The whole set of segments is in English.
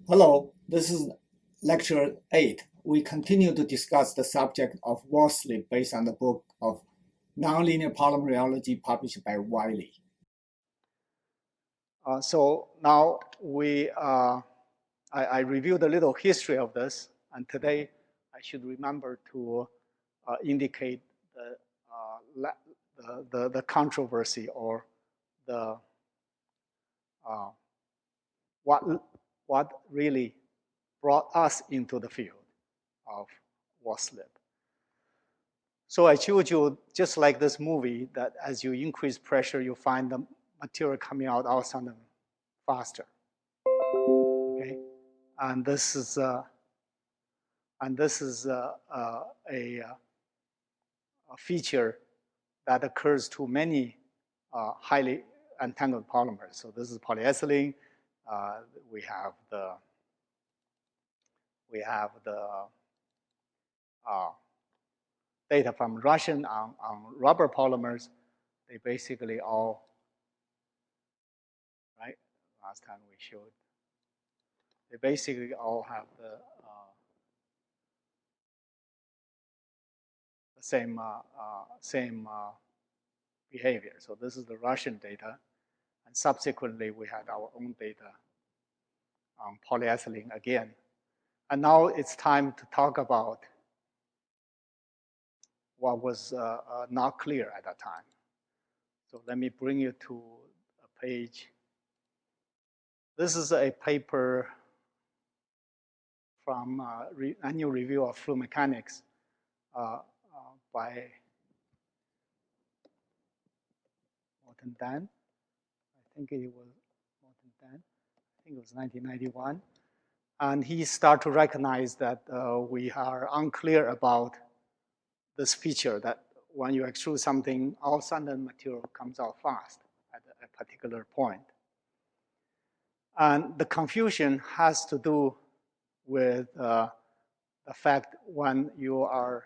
Hello, this is lecture 8. We continue to discuss the subject of wall slip based on the book of Nonlinear Polymer Rheology published by Wiley. So now I reviewed a little history of this, and today I should remember to indicate the controversy or the what really brought us into the field of wall slip. So I showed you, just like this movie, that as you increase pressure, you find the material coming out all of a sudden faster. Okay, and this is a feature that occurs to many highly entangled polymers. So this is polyethylene. We have the data from Russian on rubber polymers. They basically all, right? Last time we showed, they basically all have the same behavior. So this is the Russian data, and subsequently we had our own data on polyethylene again. And now it's time to talk about what was not clear at that time. So let me bring you to a page. This is a paper from Annual Review of Fluid Mechanics by Morton Dan. I think it was Morton Dan. I think it was 1991. And he started to recognize that we are unclear about this feature, that when you extrude something, all of a sudden material comes out fast at a particular point. And the confusion has to do with the fact when you are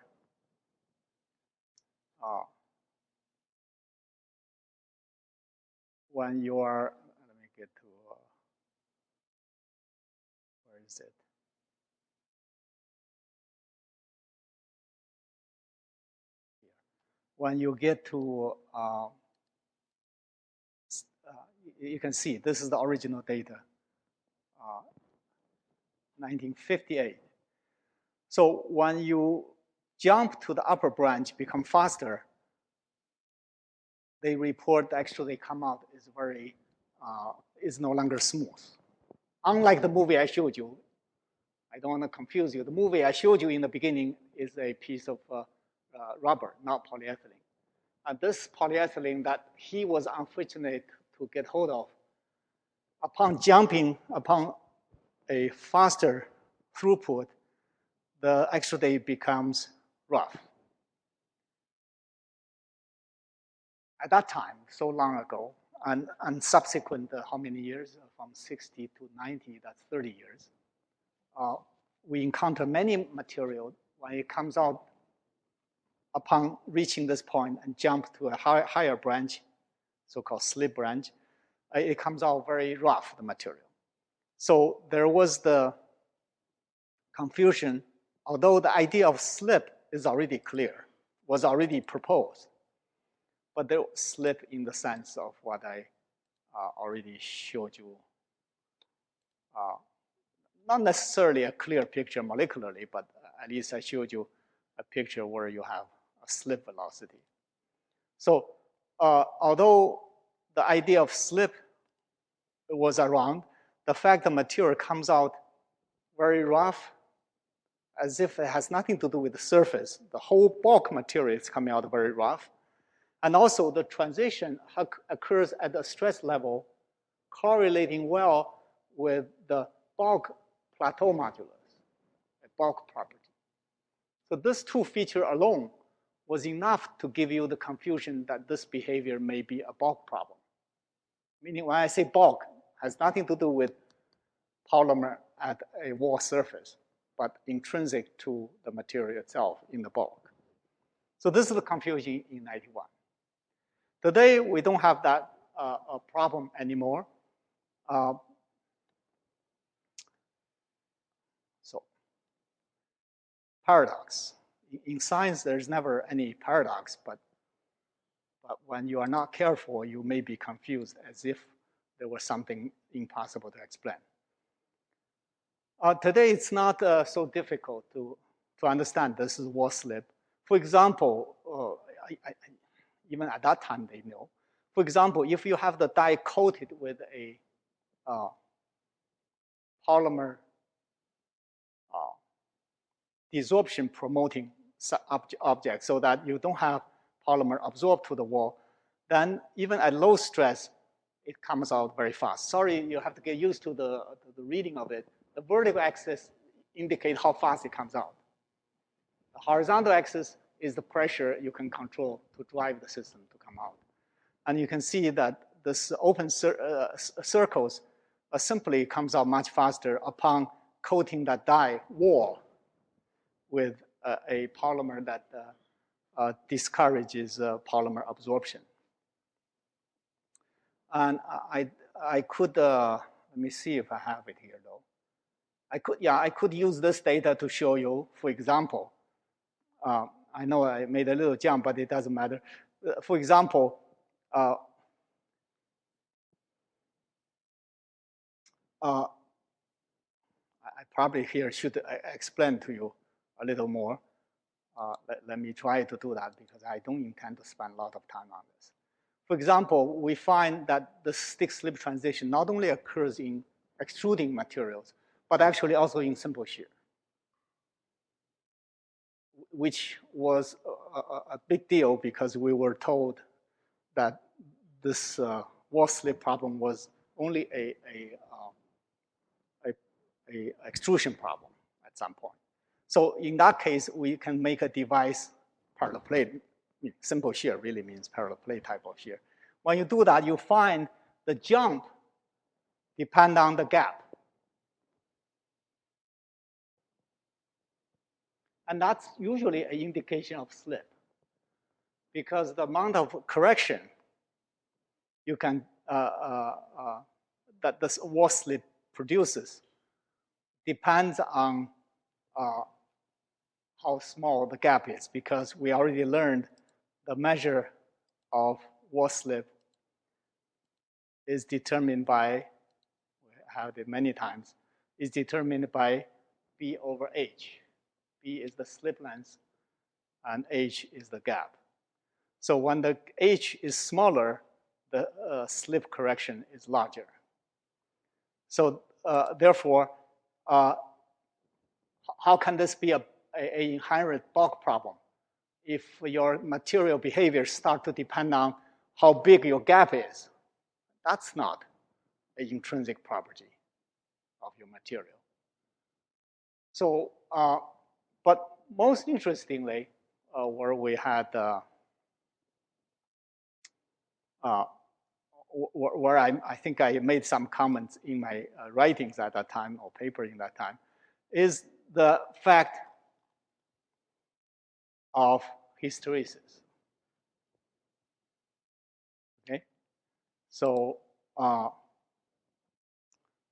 let me get to, where is it? Here. When you get to, you can see this is the original data, 1958. So when you jump to the upper branch, become faster, they report actually they come out is no longer smooth. Unlike the movie I showed you, I don't want to confuse you. The movie I showed you in the beginning is a piece of rubber, not polyethylene. And this polyethylene that he was unfortunate to get hold of, upon jumping upon a faster throughput, the extrude becomes rough. At that time, so long ago, and subsequent how many years, from 60 to 90, that's 30 years, we encounter many material when it comes out upon reaching this point and jump to a higher branch, so-called slip branch, it comes out very rough, the material. So there was the confusion, although the idea of slip is already clear, was already proposed, but there was slip in the sense of what I already showed you. Not necessarily a clear picture molecularly, but at least I showed you a picture where you have a slip velocity. So although the idea of slip was around, the fact the material comes out very rough, as if it has nothing to do with the surface. The whole bulk material is coming out very rough. And also the transition occurs at the stress level, correlating well with the bulk plateau modulus, a bulk property. So this two feature alone was enough to give you the confusion that this behavior may be a bulk problem. Meaning when I say bulk, it has nothing to do with polymer at a wall surface, but intrinsic to the material itself in the bulk. So this is the confusion in 91. Today, we don't have that problem anymore. paradox. In science, there's never any paradox, but when you are not careful, you may be confused as if there was something impossible to explain. Today, it's not so difficult to understand this is wall slip. For example, even at that time they know. For example, if you have the die coated with a polymer desorption promoting object so that you don't have polymer absorbed to the wall, then even at low stress, it comes out very fast. Sorry, you have to get used to the reading of it. The vertical axis indicates how fast it comes out. The horizontal axis is the pressure you can control to drive the system to come out. And you can see that this open circles simply comes out much faster upon coating that die wall with a polymer that discourages polymer absorption. And I could, let me see if I have it here though. I could use this data to show you, for example, I know I made a little jump, but it doesn't matter. For example, I probably here should explain to you a little more. Let me try to do that because I don't intend to spend a lot of time on this. For example, we find that the stick-slip transition not only occurs in extruding materials, but actually also in simple shear, which was a big deal because we were told that this wall slip problem was only a extrusion problem at some point. So in that case, we can make a device parallel plate. Simple shear really means parallel plate type of shear. When you do that, you find the jump depend on the gap. And that's usually an indication of slip because the amount of correction you can, that this wall slip produces depends on how small the gap is because we already learned the measure of wall slip is determined by, we have it many times, is determined by B over H. B is the slip length and H is the gap. So when the H is smaller, the slip correction is larger. So therefore, how can this be an inherent bulk problem? If your material behavior start to depend on how big your gap is, that's not an intrinsic property of your material. So, but most interestingly, where we had, where I think I made some comments in my writings at that time or paper in that time, is the fact of hysteresis. Okay, so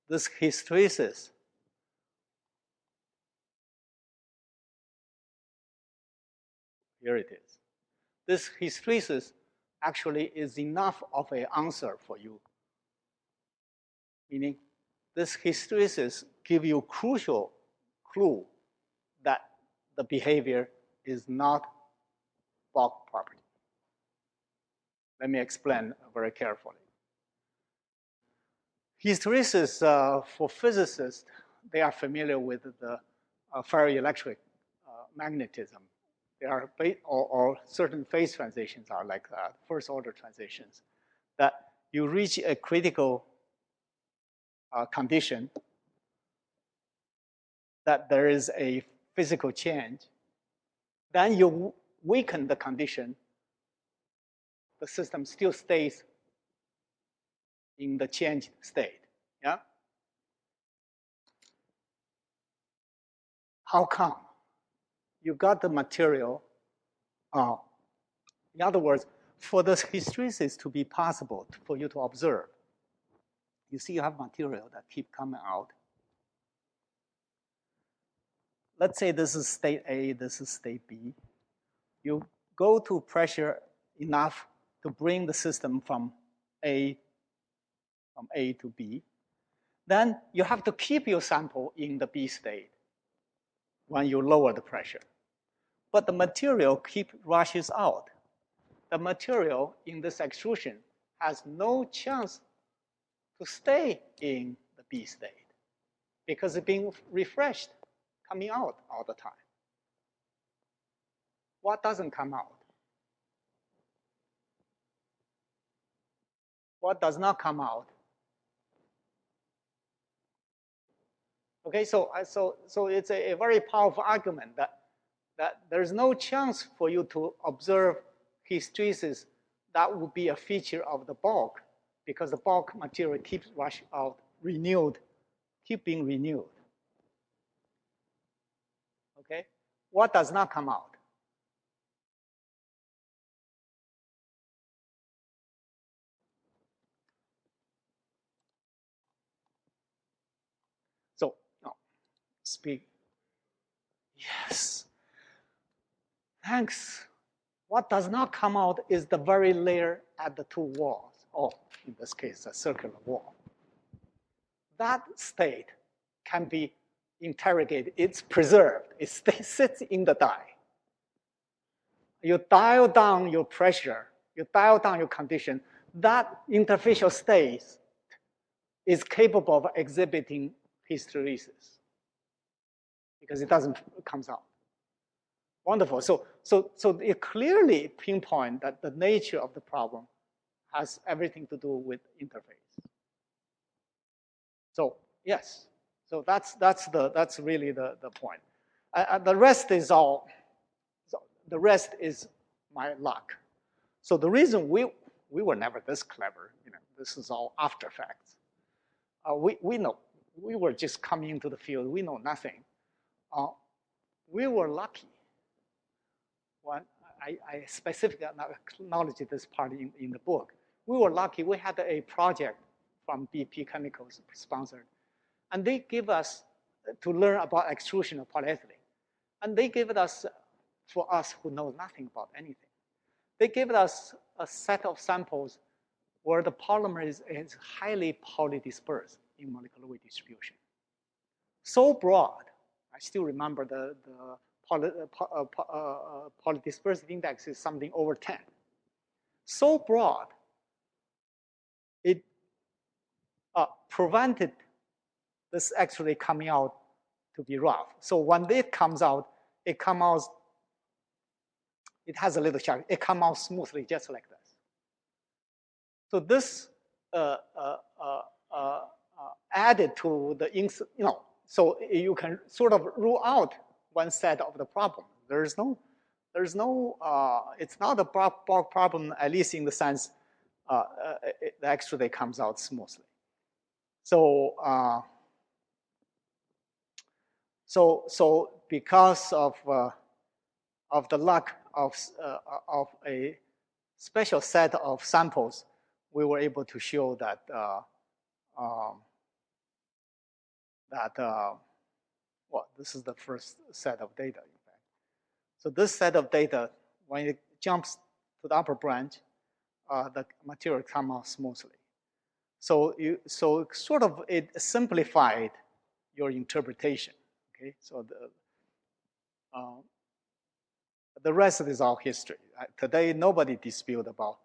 this hysteresis here it is. This hysteresis actually is enough of an answer for you. Meaning, this hysteresis gives you crucial clue that the behavior is not bulk property. Let me explain very carefully. Hysteresis, for physicists, they are familiar with the ferroelectric magnetism. There are, or certain phase transitions are like that, first order transitions, that you reach a critical condition that there is a physical change, then you weaken the condition, the system still stays in the changed state, yeah? How come? You got the material, in other words, for the hysteresis to be possible for you to observe, you see you have material that keep coming out. let's say this is state A, this is state B. You go to pressure enough to bring the system from A to B. Then you have to keep your sample in the B state when you lower the pressure. But the material rushes out. The material in this extrusion has no chance to stay in the B state because it's being refreshed, coming out all the time. What doesn't come out? What does not come out? Okay, so it's a very powerful argument that there's no chance for you to observe hysteresis that would be a feature of the bulk because the bulk material keeps rushing out, keep being renewed. Okay, what does not come out? So, no, speak. Yes. Thanks. What does not come out is the very layer at the two walls, or in this case, a circular wall. That state can be interrogated. It's preserved. It sits in the die. You dial down your pressure. You dial down your condition. That interfacial state is capable of exhibiting hysteresis because it doesn't comes out. Wonderful. So it clearly pinpoint that the nature of the problem has everything to do with interface. So yes, so that's really the point. The rest is all. So the rest is my luck. So the reason we were never this clever, this is all after facts. We know we were just coming into the field. We know nothing. We were lucky. When I specifically acknowledge this part in the book. We were lucky. We had a project from BP Chemicals sponsored, and they give us to learn about extrusion of polyethylene. And they gave it us, for us who know nothing about anything, they gave us a set of samples where the polymer is highly polydispersed in molecular weight distribution. So broad, I still remember the polydispersity index is something over 10. So broad, it prevented this actually coming out to be rough. So when it comes out, it has a little shock. It comes out smoothly, just like this. So this added to the, so you can sort of rule out one set of the problem. It's not a bulk problem, at least in the sense the extrude comes out smoothly. So because of the luck of a special set of samples, we were able to show that well, this is the first set of data, in fact. So this set of data, when it jumps to the upper branch, the material comes out smoothly. So sort of it simplified your interpretation. Okay, so the rest is all history. Today, nobody disputes about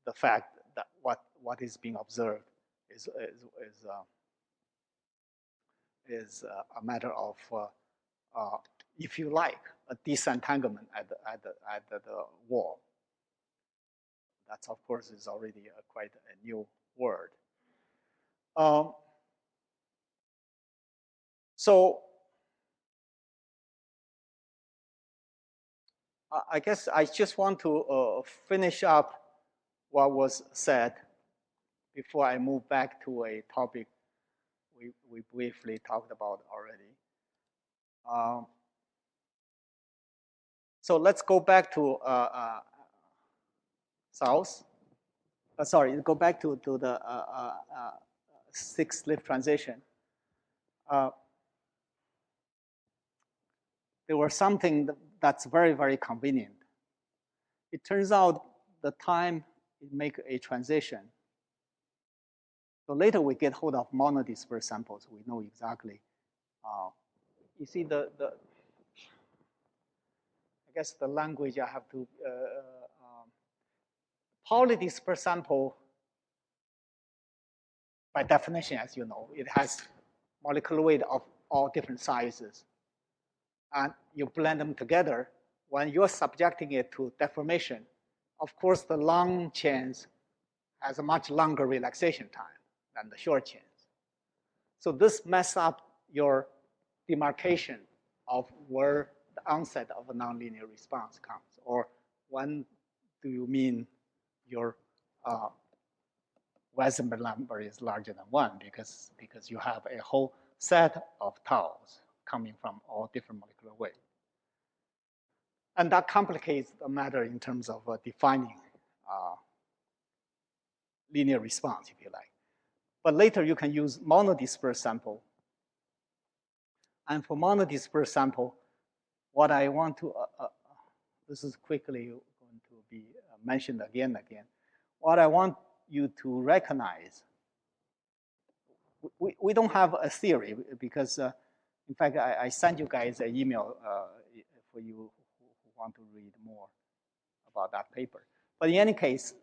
the fact that what is being observed is a matter of, if you like, a disentanglement at the wall. That's, of course, is already quite a new word. So I guess I just want to finish up what was said before I move back to a topic we briefly talked about already. So let's go back to south. Sorry, go back to the 6 slip transition. there was something that's very, very convenient. It turns out the time it make a transition. So later we get hold of monodispersed samples. We know exactly. You see I guess the language I have to, polydispersed sample, by definition, as you know, it has molecular weight of all different sizes. And you blend them together. When you're subjecting it to deformation, of course, the long chains has a much longer relaxation time than the short chains. So this messes up your demarcation of where the onset of a nonlinear response comes, or when do you mean your Weissenberg number is larger than 1, because you have a whole set of taus coming from all different molecular weight. And that complicates the matter in terms of defining linear response, if you like. But later you can use monodispersed sample. And for monodispersed sample, what I want to, this is quickly going to be mentioned again and again. What I want you to recognize, we don't have a theory, because in fact, I sent you guys an email for you who want to read more about that paper. But in any case,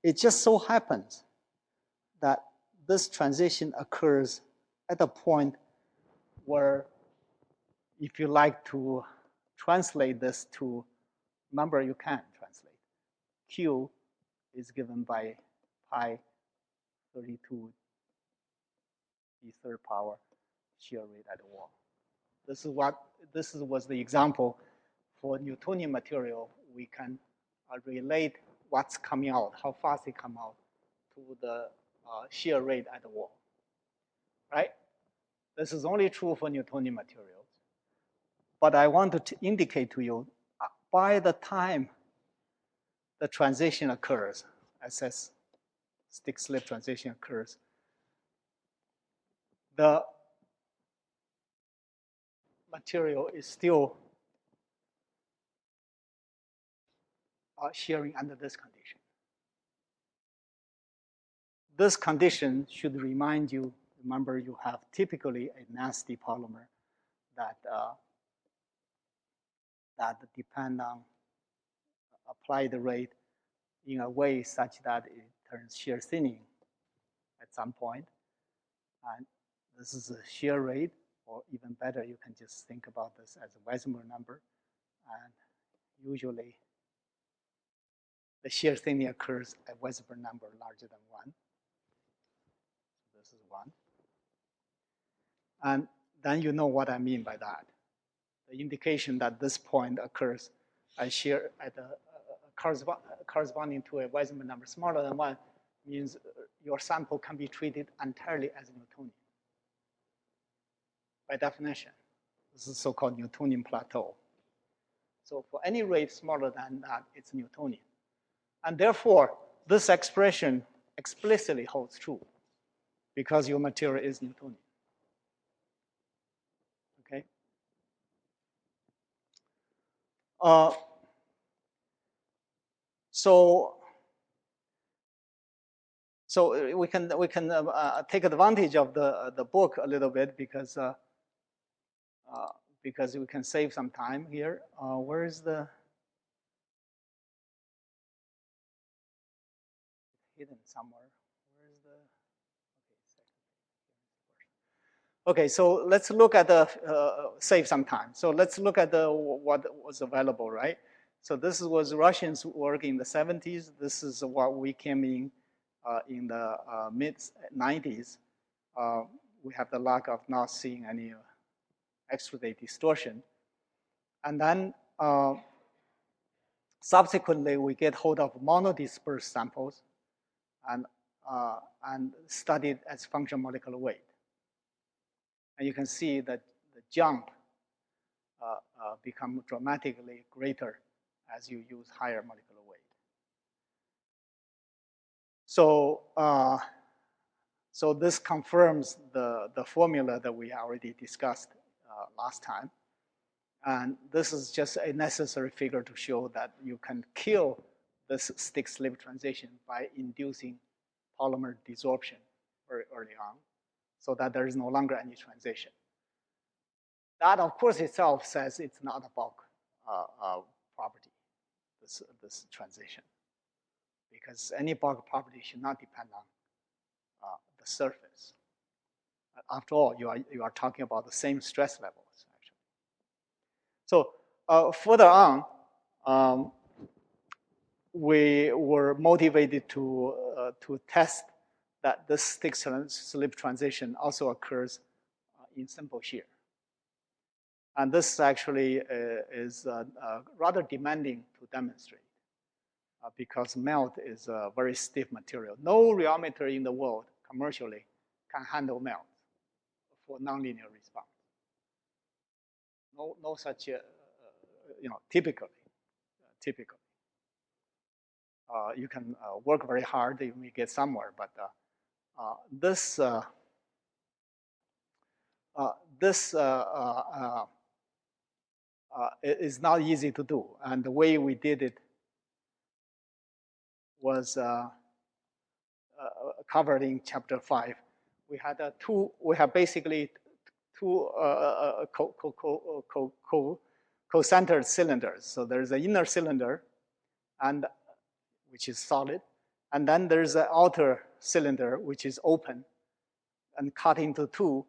it just so happens that this transition occurs at a point where, if you like to translate this to number, you can translate. Q is given by pi 32 e³ power shear rate at the wall. This was the example for Newtonian material. We can relate what's coming out, how fast it comes out, to the shear rate at the wall, right? This is only true for Newtonian materials. But I wanted to indicate to you, by the time the transition occurs, SS stick-slip transition occurs, the material is still shearing under this condition. This condition should remind you, remember, you have typically a nasty polymer that depend on applied rate in a way such that it turns shear thinning at some point. And this is a shear rate, or even better, you can just think about this as a Weissenberg number. And usually, the shear thinning occurs at Weissenberg number larger than 1. This is 1. And then you know what I mean by that. The indication that this point occurs at shear at corresponding to a Weissenberg number smaller than 1 means your sample can be treated entirely as Newtonian. By definition, this is so-called Newtonian plateau. So for any rate smaller than that, it's Newtonian. And therefore, this expression explicitly holds true, because your material is Newtonian. Okay? So we can take advantage of the book a little bit, because we can save some time here. Where is the hidden somewhere? Where is the okay? So let's look at the save some time. So let's look at what was available, right? So this was Russians' work in the 70s. This is what we came in the mid-90s. We have the luck of not seeing any extrude distortion. And then subsequently, we get hold of monodispersed samples and studied as function molecular weight. And you can see that the jump become dramatically greater as you use higher molecular weight. So, so this confirms the formula that we already discussed last time. And this is just a necessary figure to show that you can kill this stick-slip transition by inducing polymer desorption very early on, so that there is no longer any transition. That, of course, itself says it's not a bulk property, this transition, because any bulk property should not depend on the surface. After all, you are talking about the same stress levels, actually. So further on, we were motivated to test that this stick-slip transition also occurs in simple shear. And this actually is rather demanding to demonstrate because melt is a very stiff material. No rheometer in the world commercially can handle melt for nonlinear response. No such, typically. You can work very hard, you may get somewhere, but this is not easy to do. And the way we did it was covered in chapter 5. We have basically two co-centered cylinders. So there's an inner cylinder, and which is solid, and then there's an outer cylinder which is open and cut into two.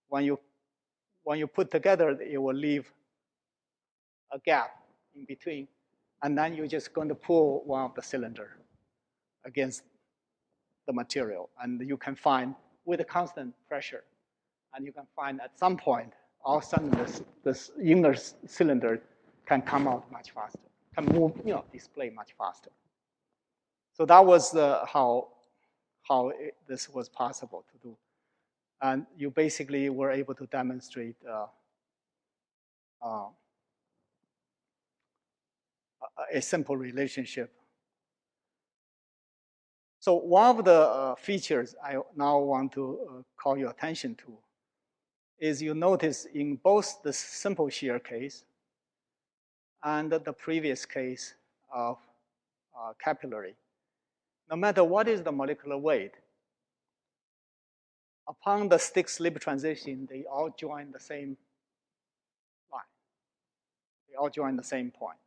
When you put together, it will leave a gap in between, and then you're just going to pull one of the cylinder against the material, and you can find with a constant pressure, and you can find at some point all of a sudden this inner cylinder can come out much faster, can move, display much faster. So that was how this was possible to do, and you basically were able to demonstrate a simple relationship. So one of the features I now want to call your attention to is you notice in both the simple shear case and the previous case of capillary, no matter what is the molecular weight, upon the stick-slip transition, they all join the same line. They all join the same point.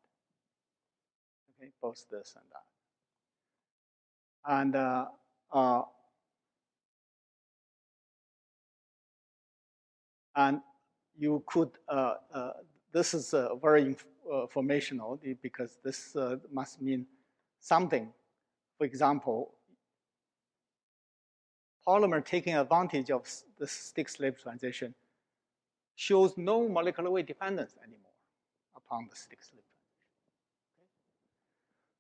Okay, both this and that. And you could, this is very informational because this must mean something. For example, polymer taking advantage of this stick-slip transition shows no molecular weight dependence anymore upon the stick-slip transition.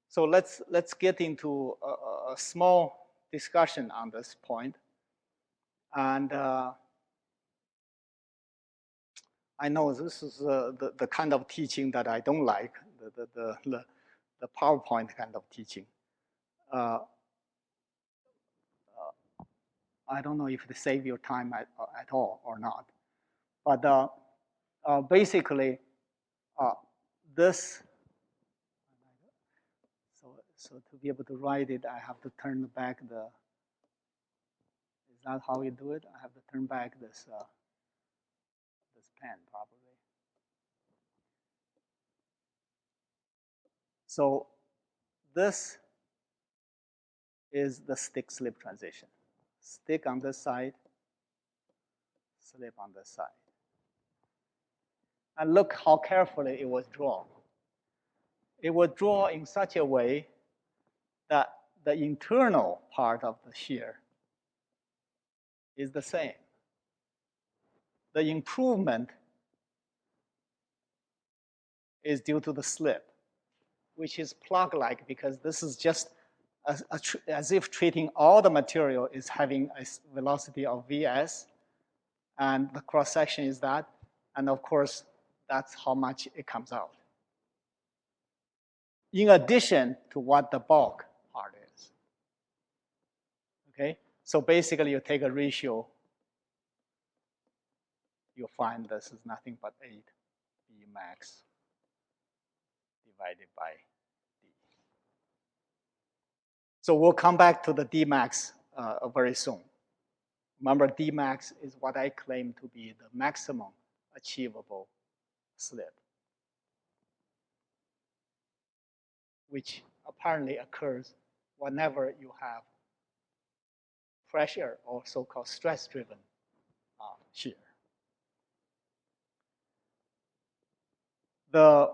So let's get into a small discussion on this point. And I know this is the kind of teaching that I don't like, the PowerPoint kind of teaching. I don't know if they save your time at all or not. But basically, this, so to be able to write it, I have to turn back the, is that how you do it? I have to turn back this pen probably. So this is the stick-slip transition. Stick on this side, slip on this side. And look how carefully it was drawn. It was drawn in such a way that the internal part of the shear is the same. The improvement is due to the slip, which is plug-like because this is just as if treating all the material is having a velocity of Vs, and the cross-section is that, and of course, that's how much it comes out. In addition to what the bulk part is. Okay, so basically you take a ratio. you'll find this is nothing but 8 B max divided by D. So we'll come back to the D max very soon. Remember, D max is what I claim to be the maximum achievable slip, which apparently occurs whenever you have pressure or so-called stress-driven shear. The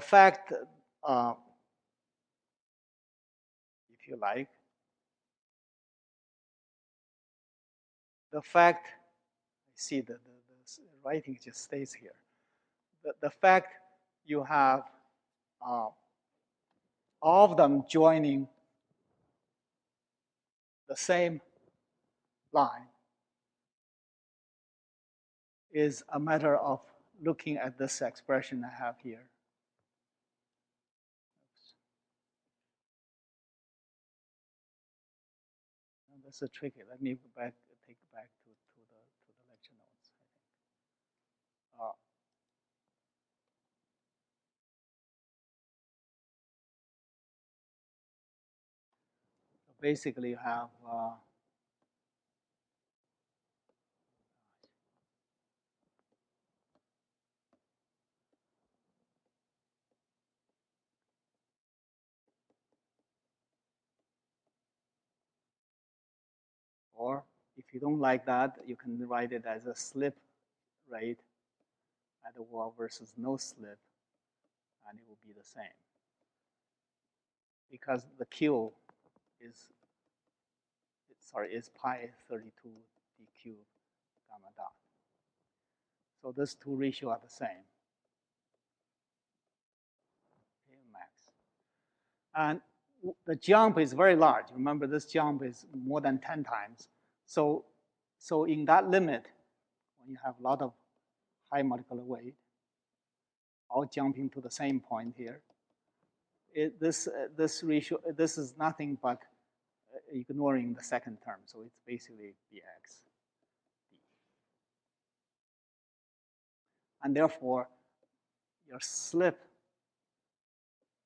fact, if you like, the fact, I see that the writing just stays here. The fact you have all of them joining the same line is a matter of looking at this expression I have here. This is tricky. Let me go back, take it back to the lecture notes, I think. So basically, you have or if you don't like that, you can write it as a slip rate at the wall versus no slip, and it will be the same. Because the Q is pi 32 d cubed gamma dot. So those two ratios are the same. Okay, max. And the jump is very large. Remember, this jump is more than 10 times. So in that limit, when you have a lot of high molecular weight, all jumping to the same point here, this ratio, this is nothing but ignoring the second term. So it's basically Bx. And therefore, your slip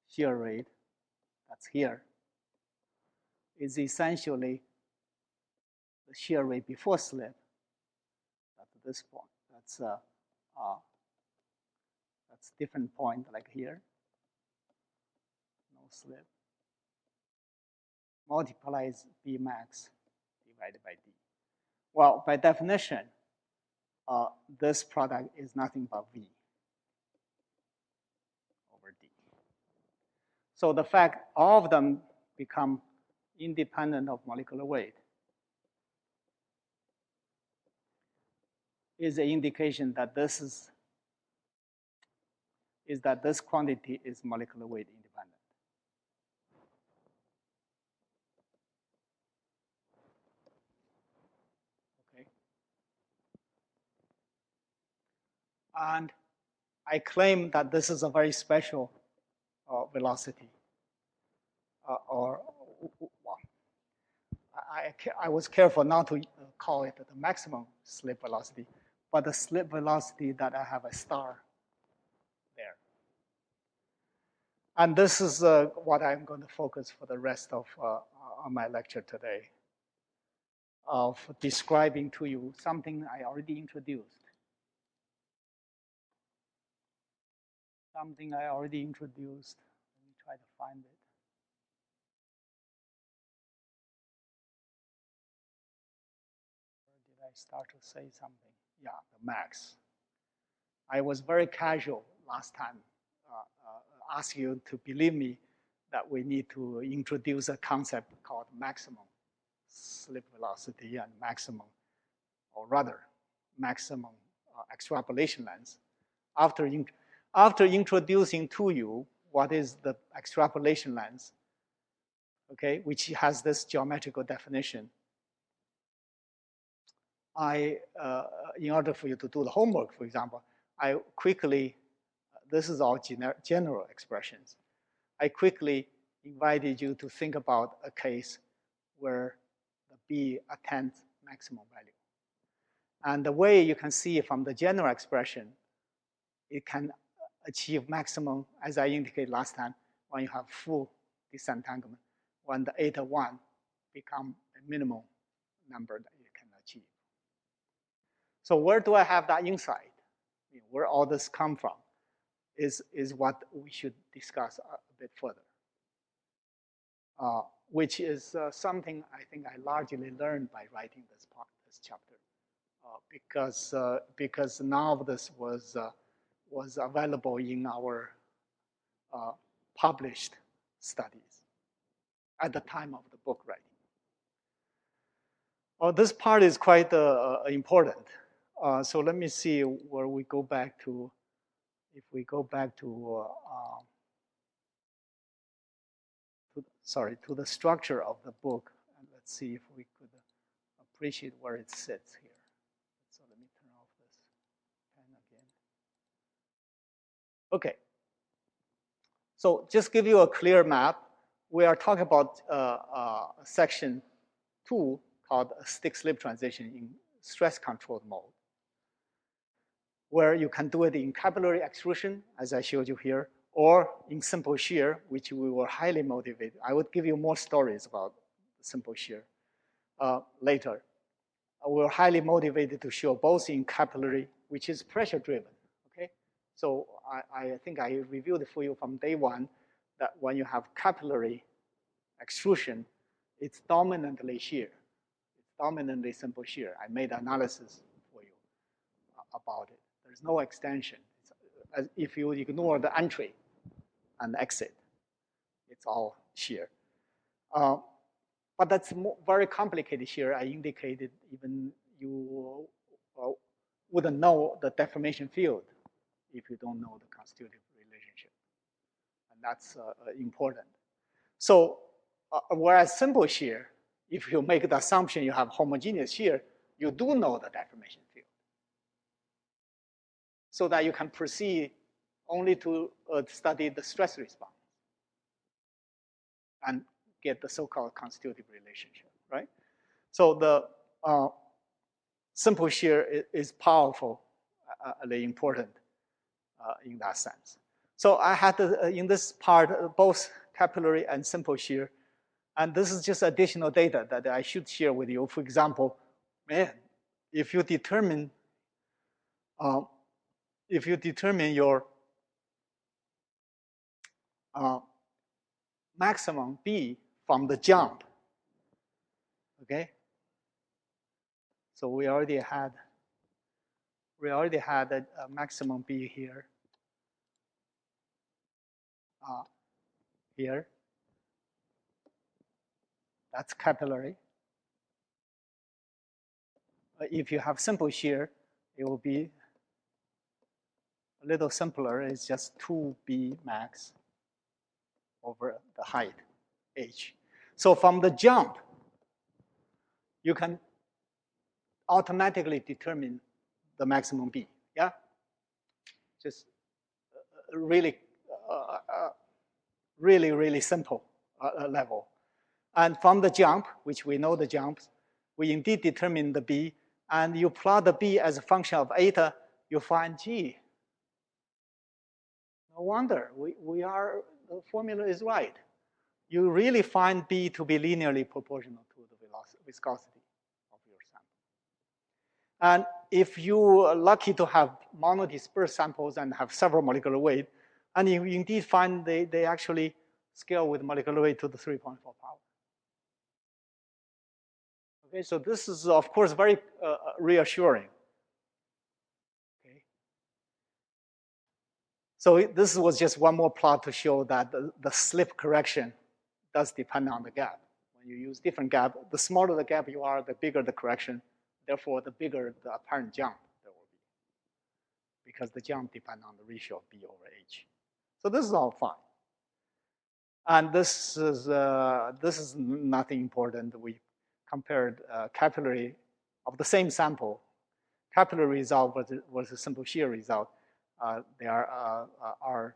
shear rate, that's here, is essentially the shear rate before slip. That's this point. That's different point like here. No slip. Multiplies B max divided by D. Well, by definition, this product is nothing but V over D. So the fact all of them become independent of molecular weight is an indication that this quantity is molecular weight independent. Okay. And I claim that this is a very special velocity, I was careful not to call it the maximum slip velocity, but the slip velocity that I have a star there. And this is what I'm going to focus for the rest of my lecture today, of describing to you something I already introduced. Something I already introduced. Let me try to find it. Or did I start to say something? Yeah, the max. I was very casual last time, ask you to believe me that we need to introduce a concept called maximum slip velocity and maximum, or rather, maximum extrapolation length. After introducing to you what is the extrapolation length, okay, which has this geometrical definition, in order for you to do the homework, for example, I quickly, this is all general expressions. I quickly invited you to think about a case where the B attains maximum value. And the way you can see from the general expression, it can achieve maximum, as I indicated last time, when you have full disentanglement, when the eta 1 become a minimum number that you can achieve. So where do I have that insight? Where all this come from is what we should discuss a bit further, which is something I think I largely learned by writing this chapter, because none of this was available in our published studies at the time of the book writing. This part is quite important. So let me see where we go back to. If we go back to, to the structure of the book, and let's see if we could appreciate where it sits here. So let me turn off this pen again. Okay. So just give you a clear map. We are talking about section 2 called stick-slip transition in stress-controlled mode, where you can do it in capillary extrusion, as I showed you here, or in simple shear, which we were highly motivated. I would give you more stories about simple shear later. We were highly motivated to show both in capillary, which is pressure-driven, okay? So I think I reviewed it for you from day one that when you have capillary extrusion, it's dominantly shear. It's dominantly simple shear. I made analysis for you about it. There's no extension. As if you ignore the entry and exit, it's all shear. But that's very complicated shear. I indicated even you wouldn't know the deformation field if you don't know the constitutive relationship. And that's important. So whereas simple shear, if you make the assumption you have homogeneous shear, you do know the deformation field, so that you can proceed only to study the stress response and get the so-called constitutive relationship, right? So the simple shear is powerful, important in that sense. So I had in this part both capillary and simple shear, and this is just additional data that I should share with you. For example, man, if you determine your maximum B from the jump, okay? So we already had a maximum B here. Here, that's capillary. If you have simple shear, it will be a little simpler. It's just 2B max over the height, h. So from the jump, you can automatically determine the maximum B, yeah? Just really simple level. And from the jump, which we know the jumps, we indeed determine the B, and you plot the B as a function of eta, you find G. No wonder, the formula is right. You really find B to be linearly proportional to the viscosity of your sample. And if you are lucky to have monodispersed samples and have several molecular weight, and you indeed find they actually scale with molecular weight to the 3.4 power. Okay, so this is, of course, very reassuring. Okay. So this was just one more plot to show that the slip correction does depend on the gap. When you use different gap, the smaller the gap you are, the bigger the correction. Therefore, the bigger the apparent jump there will be, because the jump depends on the ratio of B over H. So this is all fine. And this is nothing important. We compared capillary of the same sample, capillary result versus simple shear result. There are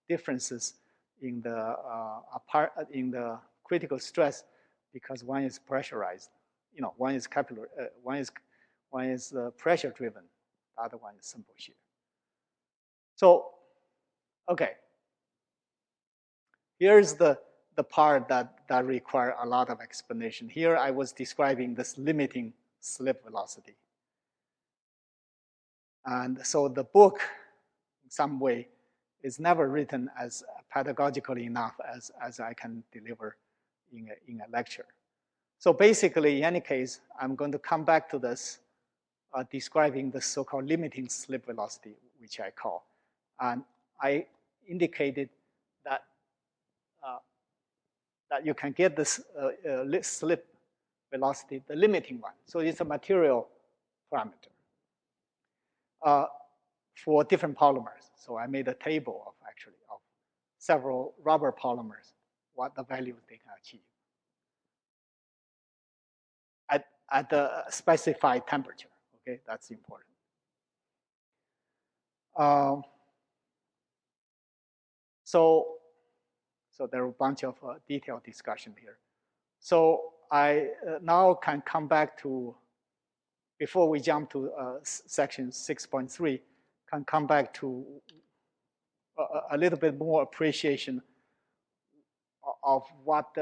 differences in the critical stress because one is pressurized. One is capillary, one is pressure driven. The other one is simple shear. So, okay. Here's the part that require a lot of explanation. Here I was describing this limiting slip velocity. And so the book, in some way, is never written as pedagogically enough as I can deliver in a lecture. So basically, in any case, I'm going to come back to this, describing the so-called limiting slip velocity, which I call. And I indicated that that you can get this slip velocity, the limiting one. So it's a material parameter for different polymers. So I made a table of several rubber polymers, what the values they can achieve at the specified temperature. Okay, that's important. So there are a bunch of detailed discussion here. So I now can come back to, before we jump to section 6.3, can come back to a little bit more appreciation of what,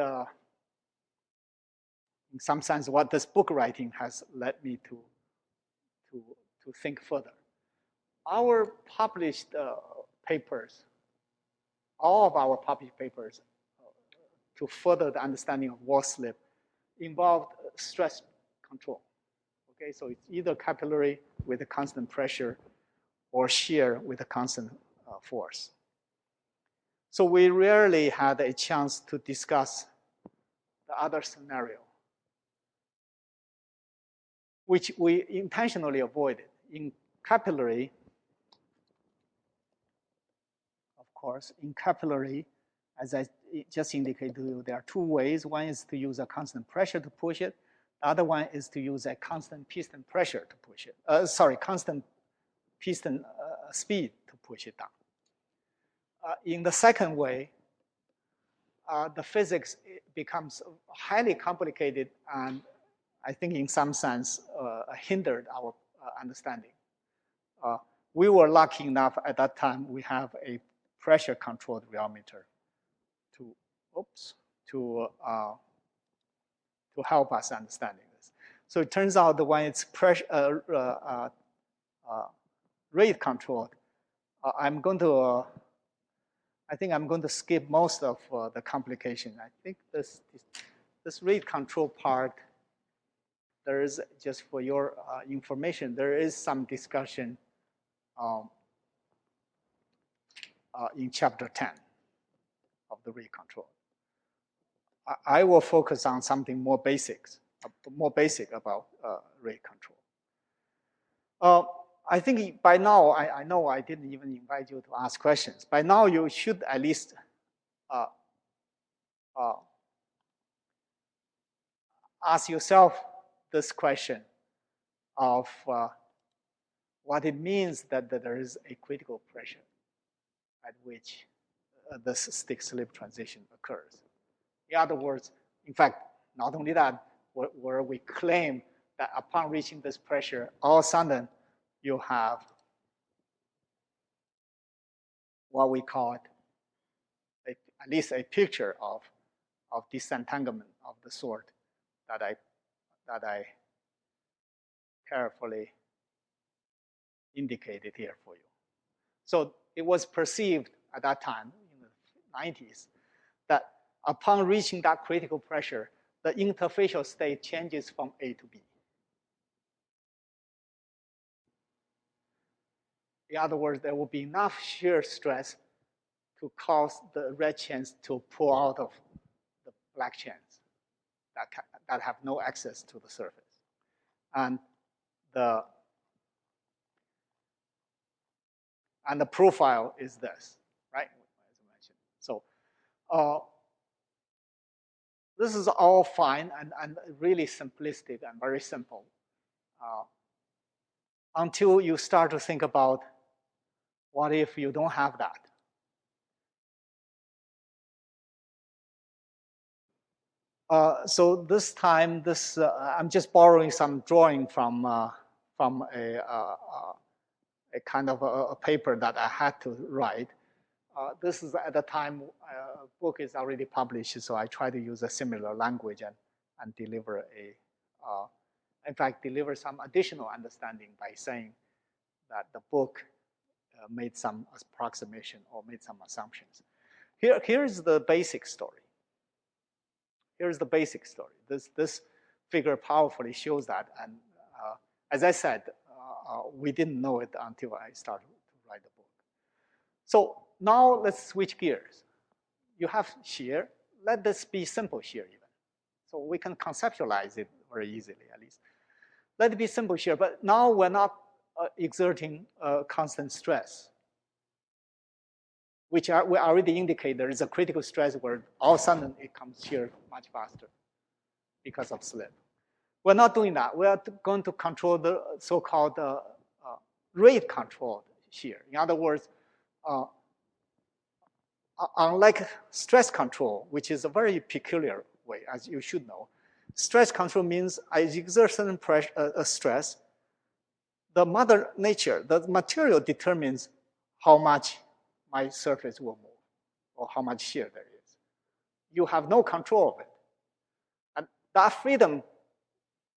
in some sense, what this book writing has led me to think further. Our published papers, all of our published papers, to further the understanding of wall slip, involved stress control. Okay, so it's either capillary with a constant pressure or shear with a constant force. So we rarely had a chance to discuss the other scenario, which we intentionally avoided. In capillary, of course, as I just indicated to you, there are two ways. One is to use a constant pressure to push it. The other one is to use a constant piston pressure to push it. Constant piston speed to push it down. In the second way, the physics becomes highly complicated and I think in some sense hindered our understanding. We were lucky enough at that time we have a pressure controlled rheometer to help us understanding this. So it turns out that when it's pressure rate controlled, I think I'm going to skip most of the complication. I think this rate control part, there is, just for your information, there is some discussion in chapter 10 of the rate control. I will focus on something more basic about rate control. I think by now, I know I didn't even invite you to ask questions. By now, you should at least ask yourself this question of what it means that there is a critical pressure at which this stick-slip transition occurs. In other words, in fact, not only that, where we claim that upon reaching this pressure, all of a sudden you have what we call it, at least a picture of disentanglement of the sort that I carefully indicated here for you. So it was perceived at that time, in the 90s, that upon reaching that critical pressure, the interfacial state changes from A to B. In other words, there will be enough shear stress to cause the red chains to pull out of the black chains that have no access to the surface. And the profile is this, right? As I mentioned. So this is all fine and really simplistic and very simple until you start to think about what if you don't have that? So this time, I'm just borrowing some drawing from a kind of a paper that I had to write. This is at the time, book is already published, so I try to use a similar language and deliver in fact, deliver some additional understanding by saying that the book made some approximation or made some assumptions. Here's the basic story. Here's the basic story. This figure powerfully shows that, and as I said, we didn't know it until I started to write the book. So now let's switch gears. You have shear. Let this be simple shear even. So we can conceptualize it very easily, at least. Let it be simple shear, but now we're not exerting constant stress, which we already indicate there is a critical stress where all of a sudden it comes shear much faster because of slip. We're not doing that. We are going to control the so-called rate controlled shear. In other words, unlike stress control, which is a very peculiar way, as you should know, stress control means I exert certain pressure, stress. The mother nature, the material determines how much my surface will move or how much shear there is. You have no control of it. And that freedom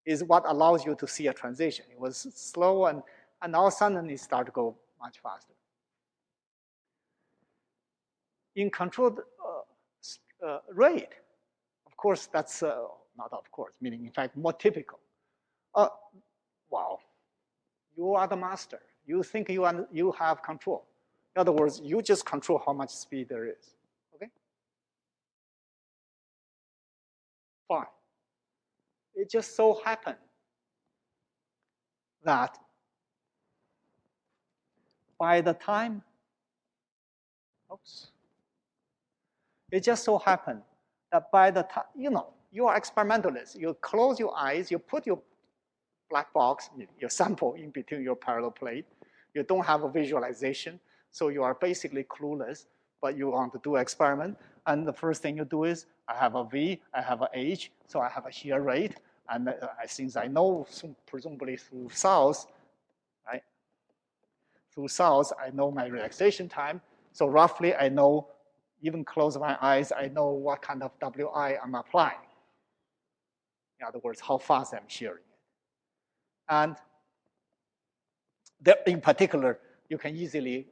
is what allows you to see a transition. It was slow and all of a sudden it started to go much faster. In controlled rate, of course, that's not of course, meaning in fact more typical. Wow, you are the master. You think you have control. In other words, you just control how much speed there is. Okay? Fine. It just so happened that by the time, it just so happened that by the time, you are experimentalist. You close your eyes, you put your black box, your sample in between your parallel plate. You don't have a visualization, so you are basically clueless, but you want to do an experiment. And the first thing you do is, I have a V, I have a H, so I have a shear rate. And since I know, presumably through SALS, right? Through SALS, I know my relaxation time. So roughly, I know, even close my eyes, I know what kind of WI I'm applying. In other words, how fast I'm shearing it. And there, in particular, you can easily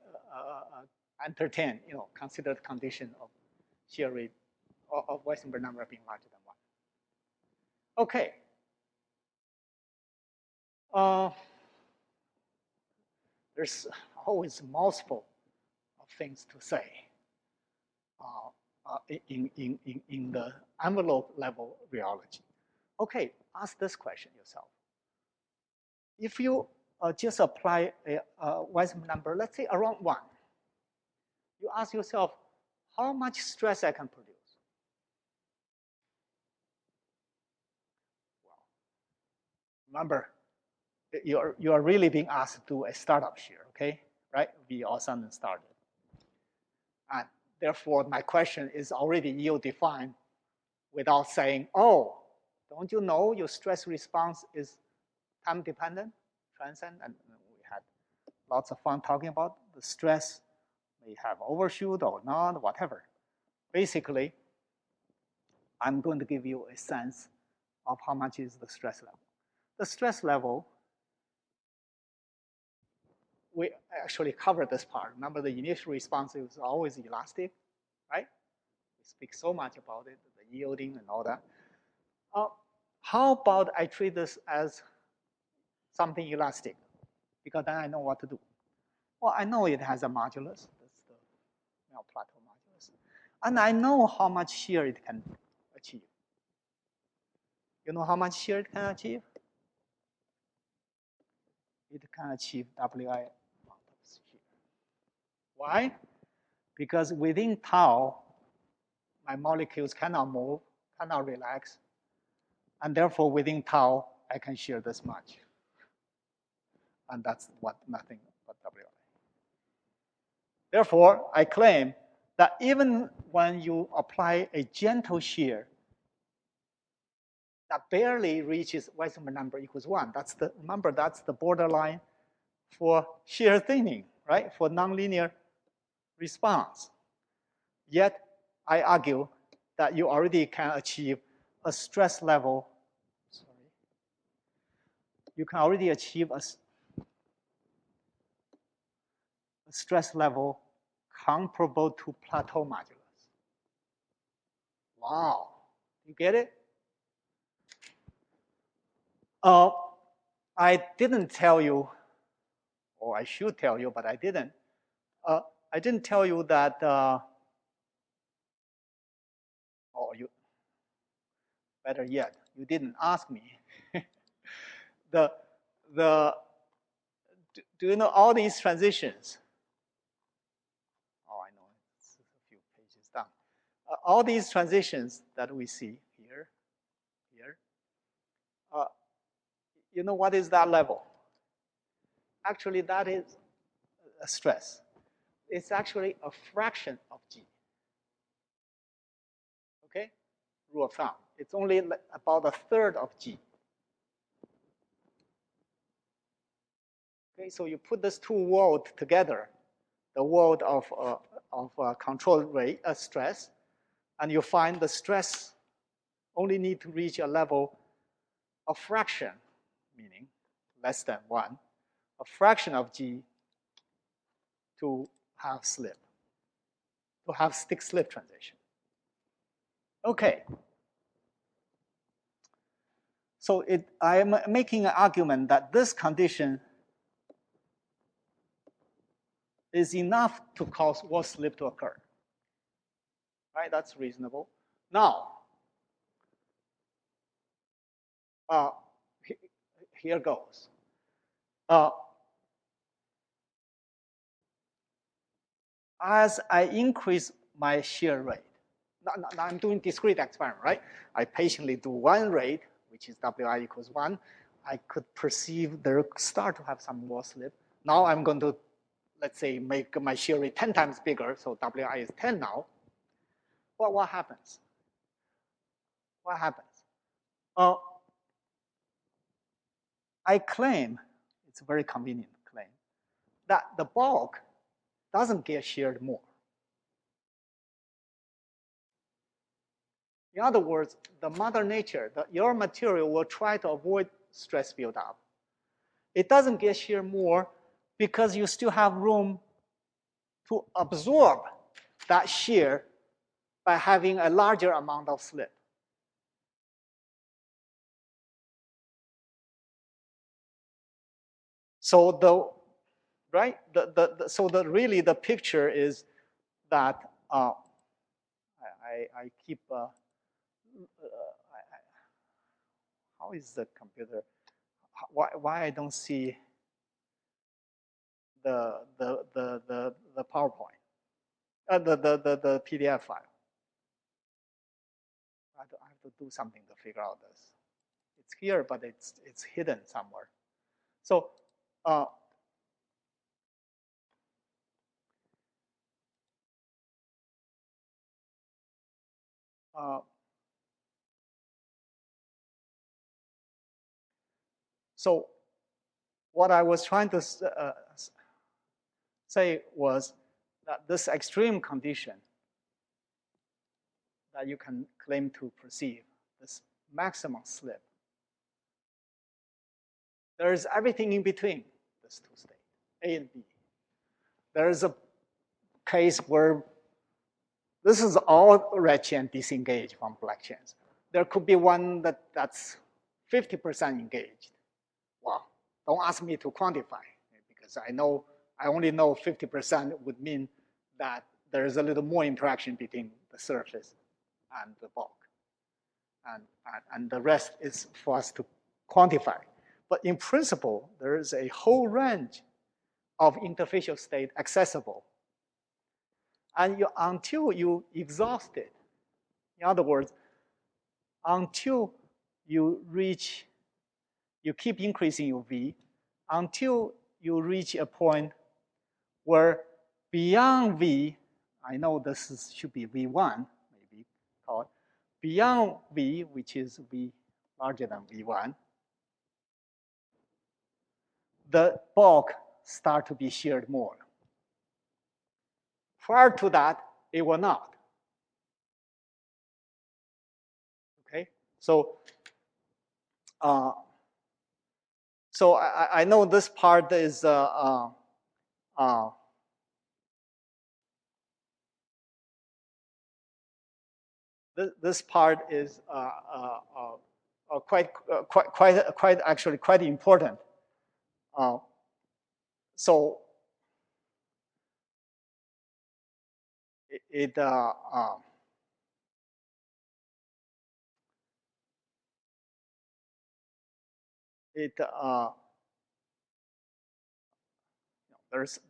entertain, consider the condition of shear rate of Weissenberg number being larger than 1. Okay. There's always multiple things to say in the envelope level rheology. Okay, ask this question yourself. If you just apply a Weissenberg number, let's say around 1, you ask yourself, how much stress I can produce? Well, remember, you are really being asked to do a startup shear, okay? Right? We all suddenly started. And therefore, my question is already yield defined without saying, oh, don't you know your stress response is time dependent, transient? And we had lots of fun talking about the stress may have overshoot or not, whatever. Basically, I'm going to give you a sense of how much is the stress level. The stress level, we actually covered this part. Remember, the initial response is always elastic, right? We speak so much about it, the yielding and all that. How about I treat this as something elastic? Because then I know what to do. Well, I know it has a modulus. That's the plateau modulus. And I know how much shear it can achieve. You know how much shear it can achieve? It can achieve WI amount of shear. Why? Because within tau, my molecules cannot move, cannot relax, and therefore within tau, I can shear this much. And that's nothing but WI. Therefore, I claim that even when you apply a gentle shear that barely reaches Weissenberg number equals 1. Remember, that's the borderline for shear thinning, right? For nonlinear response. Yet, I argue that you already can achieve a stress level. Sorry. You can already achieve a stress level comparable to plateau modulus. Wow, you get it? I didn't tell you, or I should tell you, but I didn't. I didn't tell you that, better yet, you didn't ask me. Do you know all these transitions? Oh, I know, it's a few pages down. All these transitions that we see here, you know what is that level? Actually, that is a stress. It's actually a fraction of G. Okay, rule of thumb. It's only about a third of G. Okay, so you put these two worlds together, the world of control rate, stress, and you find the stress only need to reach a level of fraction, meaning less than 1, a fraction of G to have slip, to have stick-slip transition. Okay. So I am making an argument that this condition is enough to cause wall slip to occur. Right, that's reasonable. Now, here goes. As I increase my shear rate, now I'm doing discrete experiment, right? I patiently do one rate, which is Wi equals 1. I could perceive there start to have some wall slip. Now I'm going to, let's say, make my shear rate 10 times bigger, so Wi is 10 now. Well, what happens? What happens? I claim, it's a very convenient claim, that the bulk doesn't get sheared more. In other words, the Mother Nature, your material will try to avoid stress buildup. It doesn't get sheared more because you still have room to absorb that shear by having a larger amount of slip. So really the picture is that I keep how is the computer? Why I don't see the PowerPoint, the PDF file? I have to do something to figure out this. It's here, but it's hidden somewhere. So so what I was trying to say was that this extreme condition that you can claim to perceive, this maximum slip, there is everything in between these two states, A and B. There is a case where this is all red chain disengaged from black chains. There could be one that's 50% engaged. Well, don't ask me to quantify because I only know 50% would mean that there is a little more interaction between the surface and the bulk. And the rest is for us to quantify. But in principle, there is a whole range of interfacial state accessible. And until you exhaust it, in other words, until you keep increasing your V, until you reach a point where beyond V, I know this should be V1, maybe called, beyond V, which is V larger than V1, the bulk start to be sheared more. Prior to that, it will not. Okay, so I know this part is this part is quite actually quite important. So it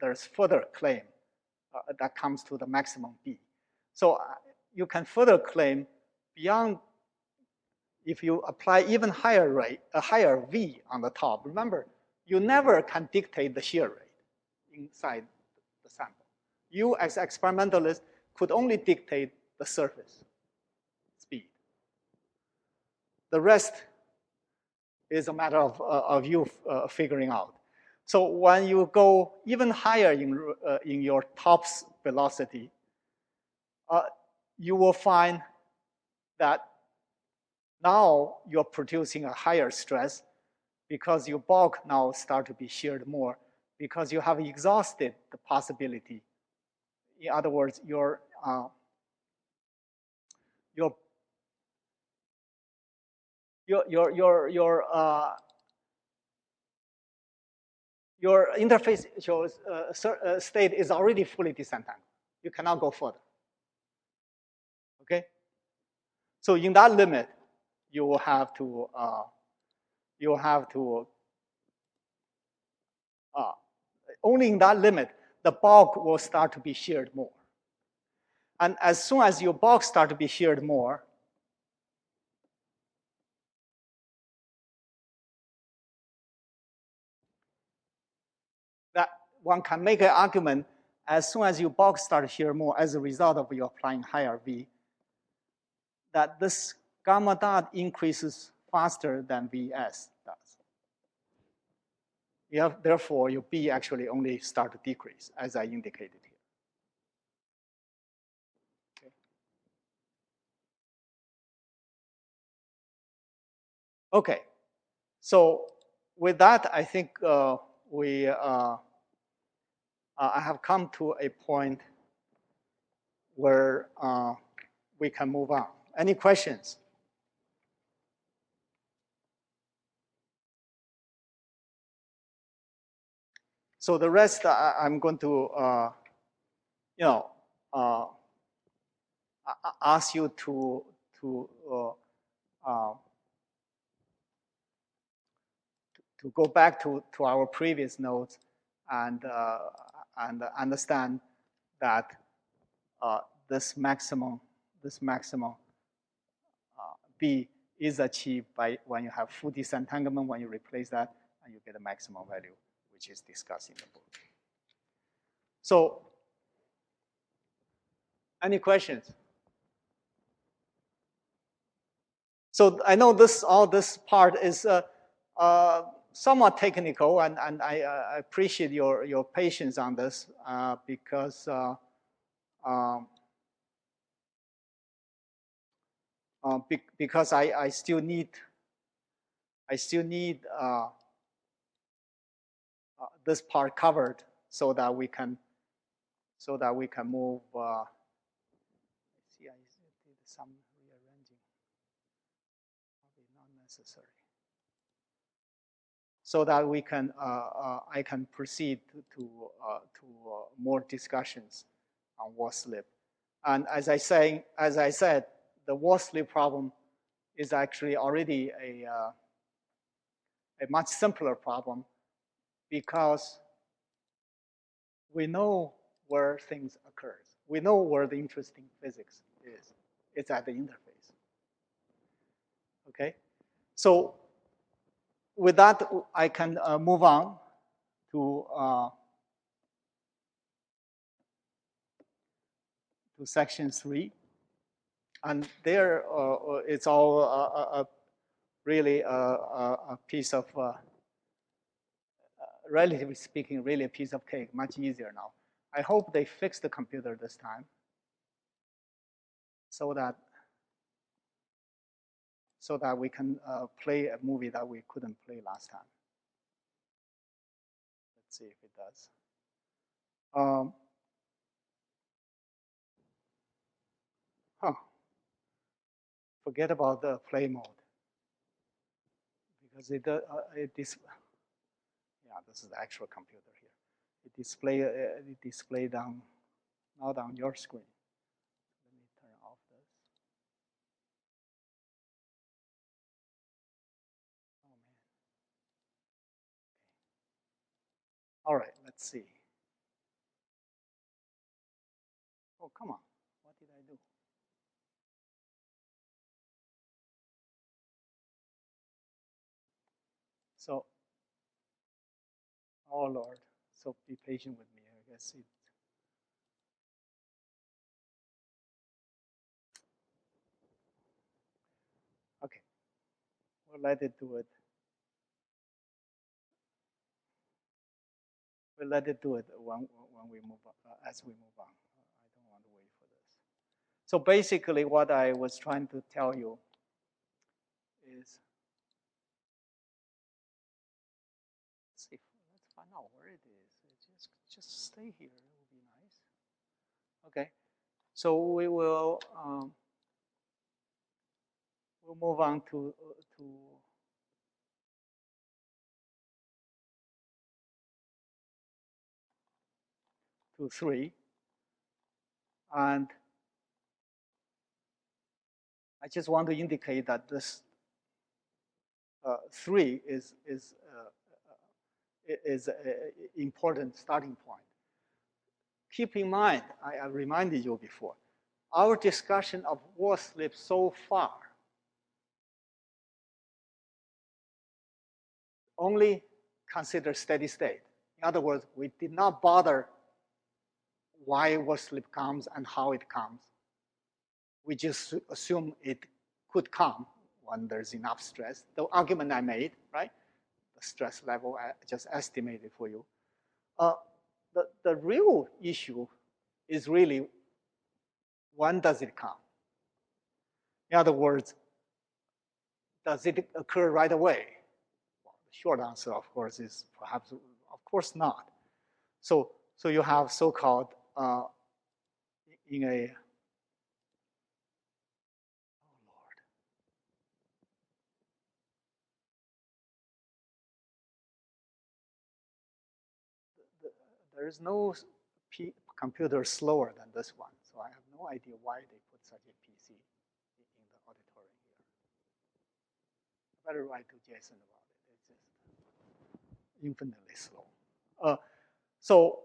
there's further claim that comes to the maximum B. So you can further claim beyond if you apply even higher rate, a higher V on the top. Remember, you never can dictate the shear rate inside the sample. You as experimentalist could only dictate the surface speed. The rest is a matter of you figuring out. So when you go even higher in your top velocity, you will find that now you're producing a higher stress because your bulk now start to be sheared more because you have exhausted the possibility. In other words, your interface state is already fully disentangled. You cannot go further. Okay. So in that limit, you will have to only in that limit the bulk will start to be sheared more. And as soon as your bulk start to be sheared more, that one can make an argument as soon as your bulk start to shear more as a result of you applying higher V, that this gamma dot increases faster than Vs does. Therefore, your B actually only start to decrease, as I indicated here. Okay, so with that, I think I have come to a point where we can move on. Any questions? So the rest, I'm going to, ask you to go back to our previous notes and understand that this maximum B is achieved by when you have full disentanglement. When you replace that, and you get a maximum value, which is discussed in the book. So, any questions? So I know all this part is somewhat technical, and I appreciate your patience on this because because I still need this part covered so that we can move. See, I did some rearranging, probably not necessary. So that we can I can proceed to more discussions on wall slip. And as I said, the wall slip problem is actually already a much simpler problem because we know where things occur. We know where the interesting physics is. It's at the interface. Okay, so with that, I can move on to section 3. And there, it's all really a piece of, relatively speaking, really a piece of cake, much easier now. I hope they fix the computer this time so that we can play a movie that we couldn't play last time. Let's see if it does. Forget about the play mode because it this is the actual computer here. It display down, not on your screen. Let me turn off this. Oh man. Okay. All right, let's see. Oh, come on. What did I do? So, oh Lord. So be patient with me. I guess it. Okay. We'll let it do it. We'll let it do it when we move on, as we move on. I don't want to wait for this. So basically, what I was trying to tell you is, let's find out where it is. Just stay here. It will be nice. Okay. So we will we'll move on to 3, and I just want to indicate that this 3 is an important starting point. Keep in mind, I reminded you before, our discussion of wall slip so far only consider steady state. In other words, we did not bother why wall slip comes and how it comes. We just assume it could come when there's enough stress. The argument I made, right? The stress level I just estimated for you. The real issue is really, when does it come? In other words, does it occur right away? Well, the short answer, of course, is perhaps, of course not. So you have so-called in a, oh Lord. There is no computer slower than this one, so I have no idea why they put such a PC in the auditorium here. I better write to Jason about it. It's just infinitely slow. So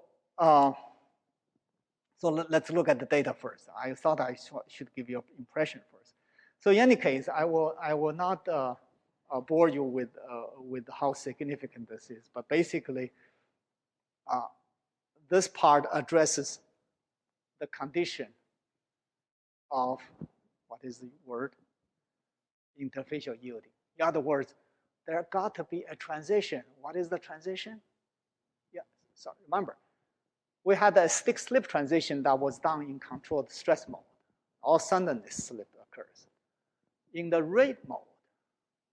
let's look at the data first. I thought I should give you an impression first. So in any case, I will not bore you with how significant this is, but basically, this part addresses the condition of, what is the word? Interfacial yielding. In other words, there got to be a transition. What is the transition? Yeah, sorry, remember, we had a stick-slip transition that was done in controlled stress mode. All of a sudden, this slip occurs. In the rate mode,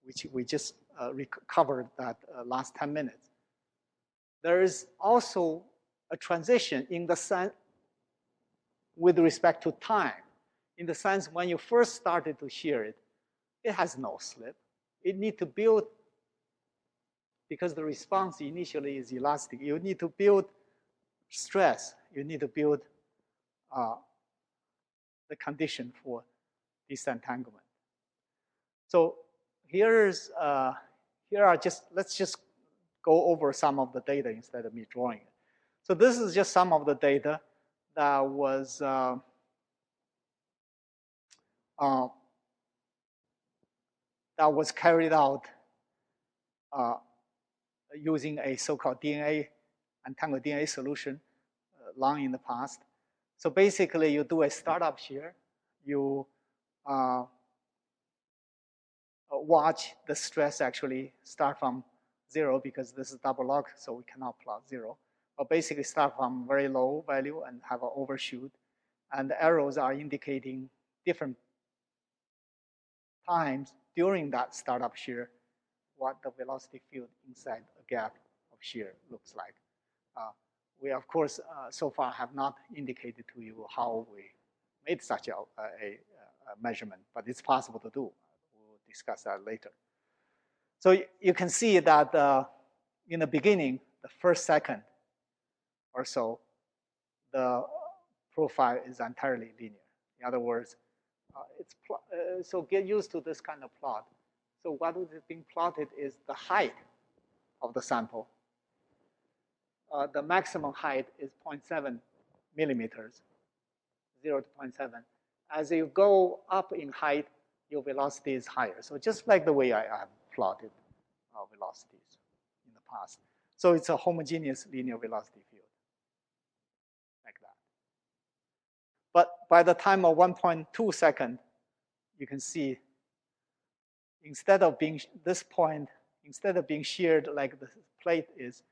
which we just covered that last 10 minutes, there is also a transition in the sense with respect to time. In the sense, when you first started to shear it, it has no slip. It needs to build, because the response initially is elastic, you need to build stress. You need to build the condition for disentanglement. So let's just go over some of the data instead of me drawing it. So this is just some of the data that was carried out using a so-called entangled DNA solution long in the past. So basically, you do a startup shear. You watch the stress actually start from 0 because this is double log, so we cannot plot 0. But basically start from very low value and have an overshoot. And the arrows are indicating different times during that startup shear what the velocity field inside a gap of shear looks like. We, of course, so far have not indicated to you how we made such a measurement, but it's possible to do. We'll discuss that later. So you can see that in the beginning, the first second or so, the profile is entirely linear. In other words, so get used to this kind of plot. So what is being plotted is the height of the sample. The maximum height is 0.7 millimeters, 0 to 0.7. As you go up in height, your velocity is higher. So just like the way I have plotted velocities in the past. So it's a homogeneous linear velocity field, like that. But by the time of 1.2 seconds, you can see instead of being this point, instead of being sheared like the plate is,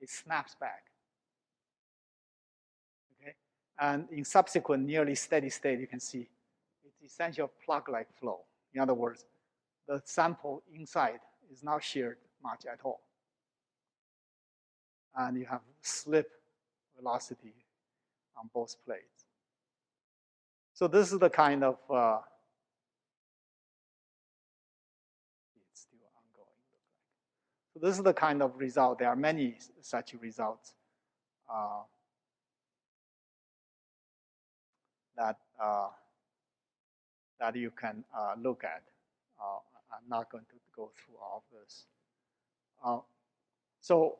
it snaps back. Okay, and in subsequent nearly steady state, you can see it's essentially a plug-like flow. In other words, the sample inside is not sheared much at all, and you have slip velocity on both plates. So this is the kind of it's still ongoing. So this is the kind of result. There are many such results that that you can look at. I'm not going to go through all of this. So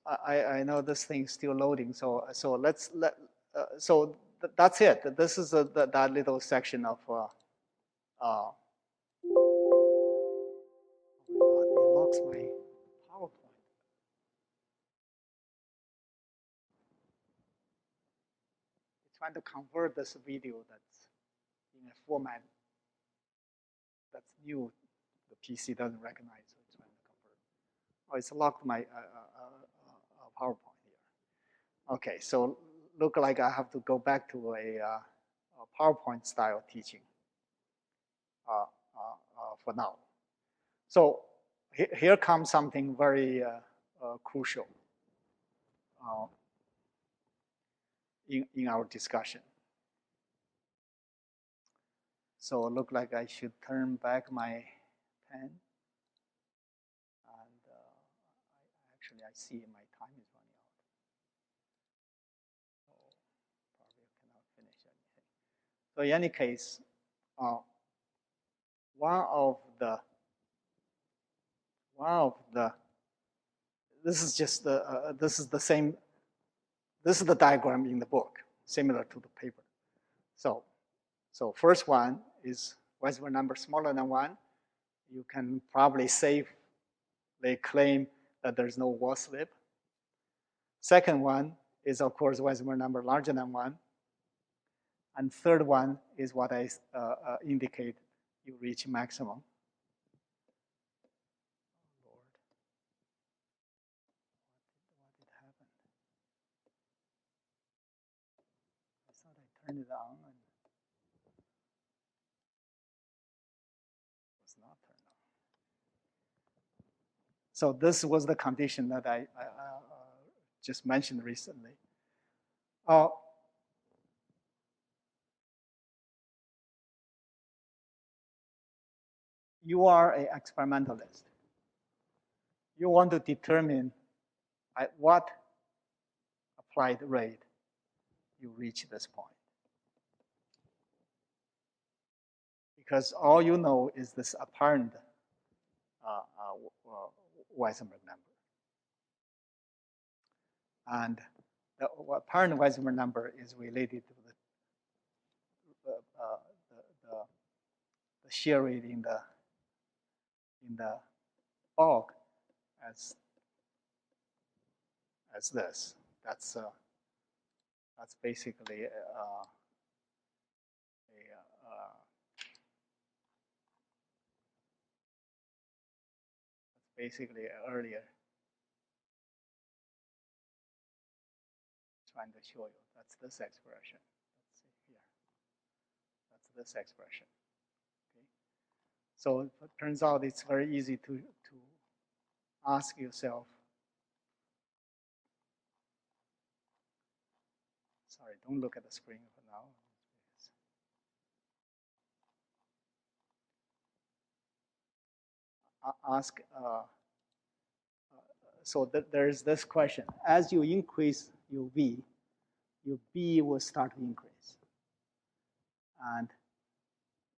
I know this thing's still loading. So that's it. This is that little section of. Oh my God! It locks my PowerPoint. It's trying to convert this video that's in a format that's new. The PC doesn't recognize, so it's trying to convert. Oh, it's locked my PowerPoint here. Okay, so look like I have to go back to a PowerPoint style teaching for now. So here comes something very crucial in our discussion. So it look like I should turn back my pen. And actually, I see my time is running out. So probably cannot finish anything. So in any case, this is just this is the same. This is the diagram in the book, similar to the paper. So first one is Weisman number smaller than 1. You can probably safely claim that there's no wall slip. Second one is, of course, Weisman number larger than 1. And third one is what I indicate you reach maximum. Oh, Lord. What did happen? I thought I turned it on and it was not turned on. So this was the condition that I just mentioned recently. You are an experimentalist. You want to determine at what applied rate you reach this point. Because all you know is this apparent Weissenberg number. And the apparent Weissenberg number is related to the shear rate in the bulk as this. That's basically a basically earlier. Trying to show you. That's this expression. Let's see here. That's this expression. Okay. So it turns out it's very easy to ask yourself. Sorry, don't look at the screen for now. Ask. So there's this question. As you increase your V, your B will start to increase. And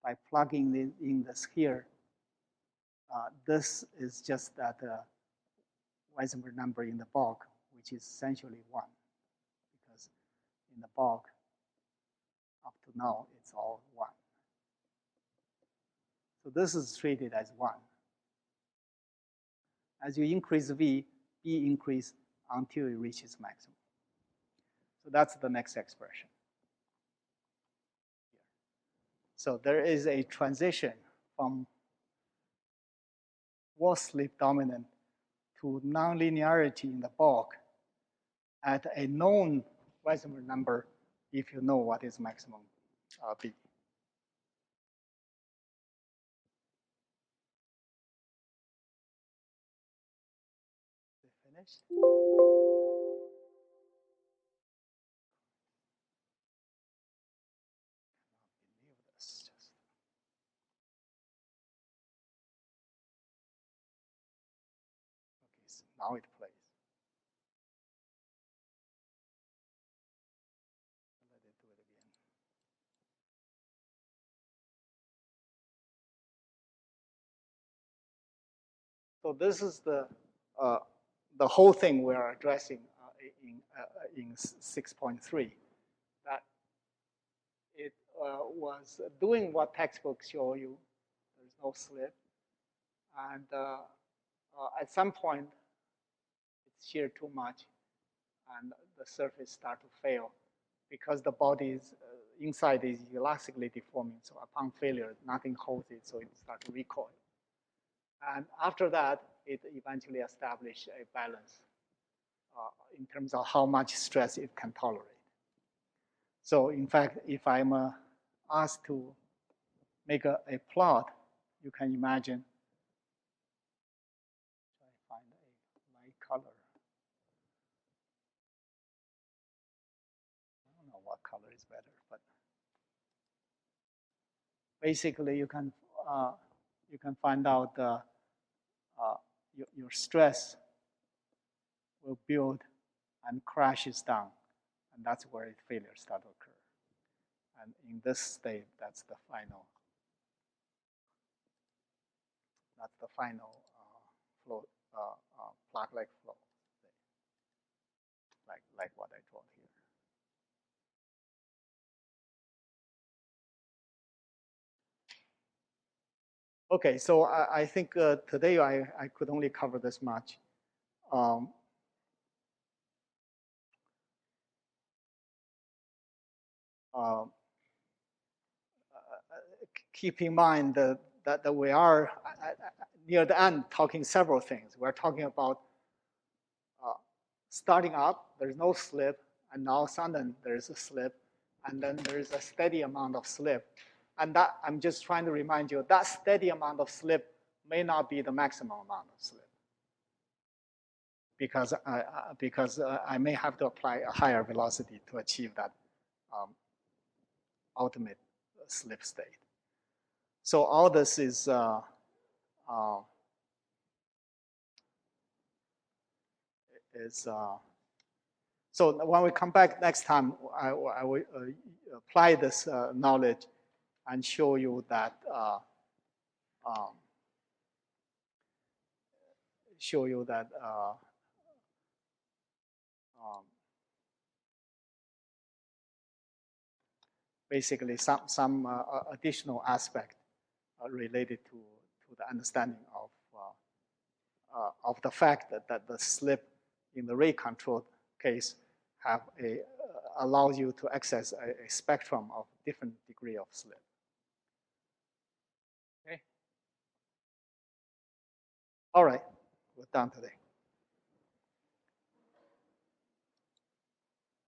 by plugging in this here, this is just that Weisenberg number in the bulk, which is essentially 1. Because in the bulk, up to now, it's all 1. So this is treated as 1. As you increase V, B increase until it reaches maximum. So that's the next expression. So there is a transition from wall slip dominant to nonlinearity in the bulk at a known Weisenberg number if you know what is maximum B. Finished? Now it plays. Let it do it again. So this is the whole thing we are addressing in 6.3. That it was doing what textbooks show you. There's no slip, and at some point it's shear too much, and the surface start to fail because the body's inside is elastically deforming. So upon failure, nothing holds it, so it starts to recoil. And after that, it eventually established a balance in terms of how much stress it can tolerate. So in fact, if I'm asked to make a plot, you can imagine. Try to find a light color. I don't know what color is better, but basically you can find out your stress will build and crashes down, and that's where failure starts to occur. And in this state, that's the final. That's the final flow, plaque-like flow, like what I draw here. Okay, so I think today I could only cover this much. Keep in mind that we are near the end talking several things. We're talking about starting up, there's no slip, and now suddenly there's a slip, and then there's a steady amount of slip. And that I'm just trying to remind you, that steady amount of slip may not be the maximum amount of slip. Because I may have to apply a higher velocity to achieve that ultimate slip state. So all this is so when we come back next time, I will apply this knowledge and show you that basically some additional aspect related to the understanding of the fact that the slip in the rate controlled case allows you to access a spectrum of different degree of slip. Okay. All right. we're done today.